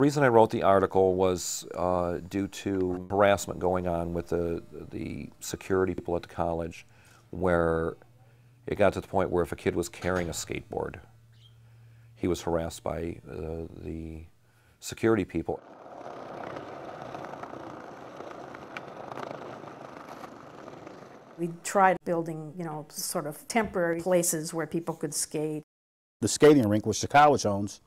The reason I wrote the article was due to harassment going on with the security people at the college, where it got to the point where if a kid was carrying a skateboard, he was harassed by the security people. We tried building, sort of temporary places where people could skate. The skating rink, which the college owns,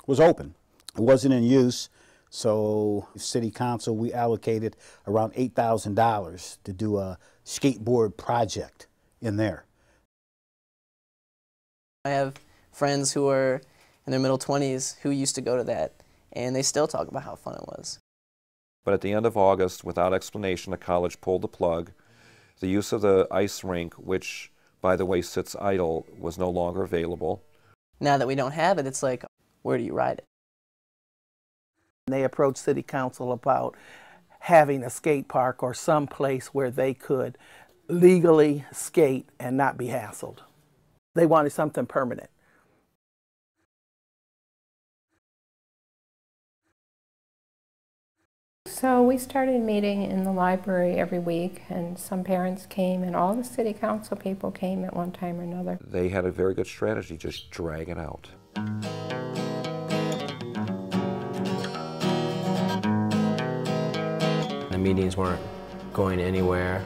was open. It wasn't in use, so City Council, we allocated around $8,000 to do a skateboard project in there. I have friends who are in their middle 20s who used to go to that, and they still talk about how fun it was. But at the end of August, without explanation, the college pulled the plug. The use of the ice rink, which, by the way, sits idle, was no longer available. Now that we don't have it, it's like, where do you ride it? They approached City Council about having a skate park or some place where they could legally skate and not be hassled. They wanted something permanent. So we started meeting in the library every week, and some parents came, and all the City Council people came at one time or another. They had a very good strategy, just drag it out. The meetings weren't going anywhere.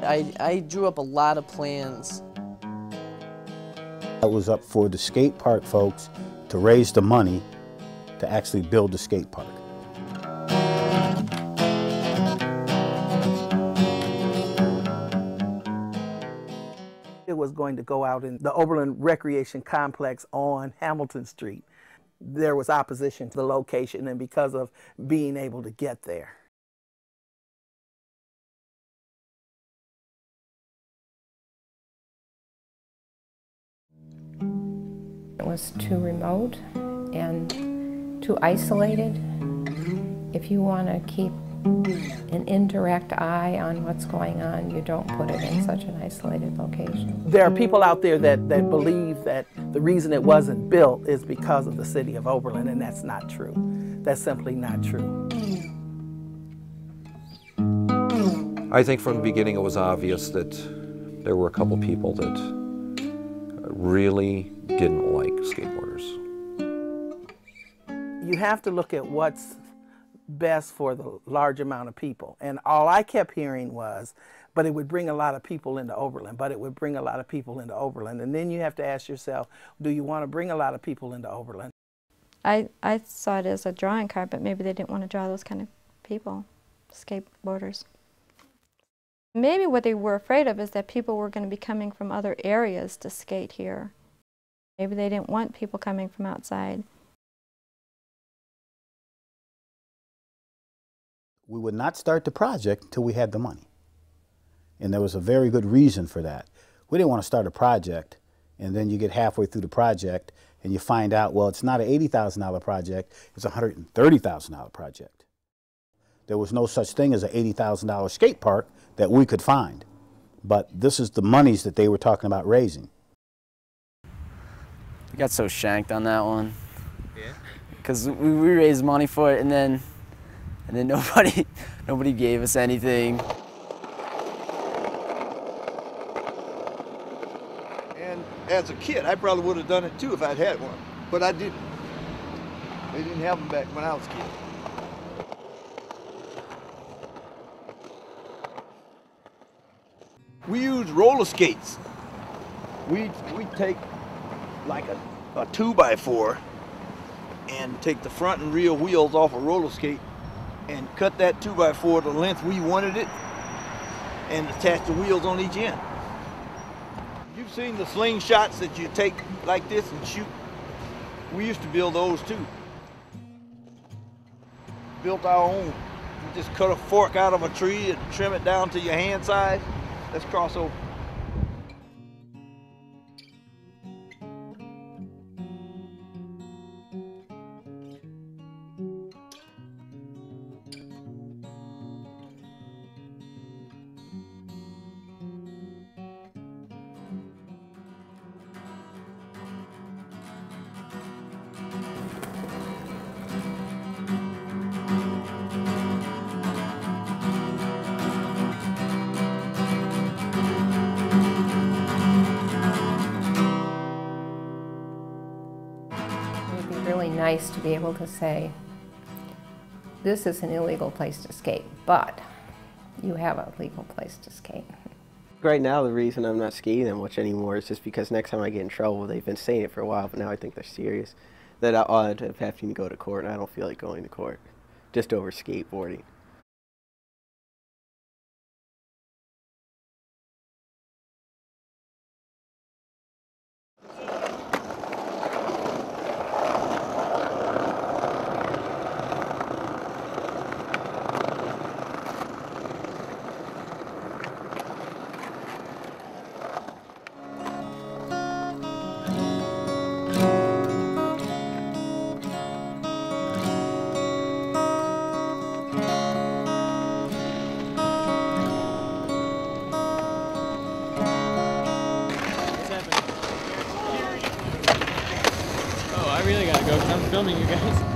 I drew up a lot of plans. It was up for the skate park folks to raise the money to actually build the skate park. It was going to go out in the Oberlin Recreation Complex on Hamilton Street. There was opposition to the location and because of being able to get there. It was too remote and too isolated. If you want to keep an indirect eye on what's going on, you don't put it in such an isolated location. There are people out there that believe that the reason it wasn't built is because of the city of Oberlin, and that's not true. That's simply not true. I think from the beginning it was obvious that there were a couple people that really didn't like skateboarders. You have to look at what's best for the large amount of people. And all I kept hearing was, but it would bring a lot of people into Oberlin, but it would bring a lot of people into Oberlin. And then you have to ask yourself, do you want to bring a lot of people into Oberlin? I saw it as a drawing card, but maybe they didn't want to draw those kind of people, skateboarders. Maybe what they were afraid of is that people were going to be coming from other areas to skate here. Maybe they didn't want people coming from outside. We would not start the project until we had the money. And there was a very good reason for that. We didn't want to start a project and then you get halfway through the project and you find out, well, it's not an $80,000 project, it's a $130,000 project. There was no such thing as an $80,000 skate park that we could find. But this is the monies that they were talking about raising. We got so shanked on that one. Yeah? Because we raised money for it and then nobody gave us anything. And as a kid, I probably would have done it too if I'd had one, but I didn't. They didn't have them back when I was a kid. We use roller skates. We take like a 2x4 and take the front and rear wheels off a roller skate and cut that 2x4 the length we wanted it and attach the wheels on each end. You've seen the slingshots that you take like this and shoot. We used to build those too. Built our own. You just cut a fork out of a tree and trim it down to your hand size. Let's cross over. nice to be able to say, this is an illegal place to skate, but you have a legal place to skate. Right now, the reason I'm not skating that much anymore is just because next time I get in trouble, they've been saying it for a while, but now I think they're serious, that I'll end up having to go to court, and I don't feel like going to court, just over skateboarding. I really gotta go because I'm filming you guys.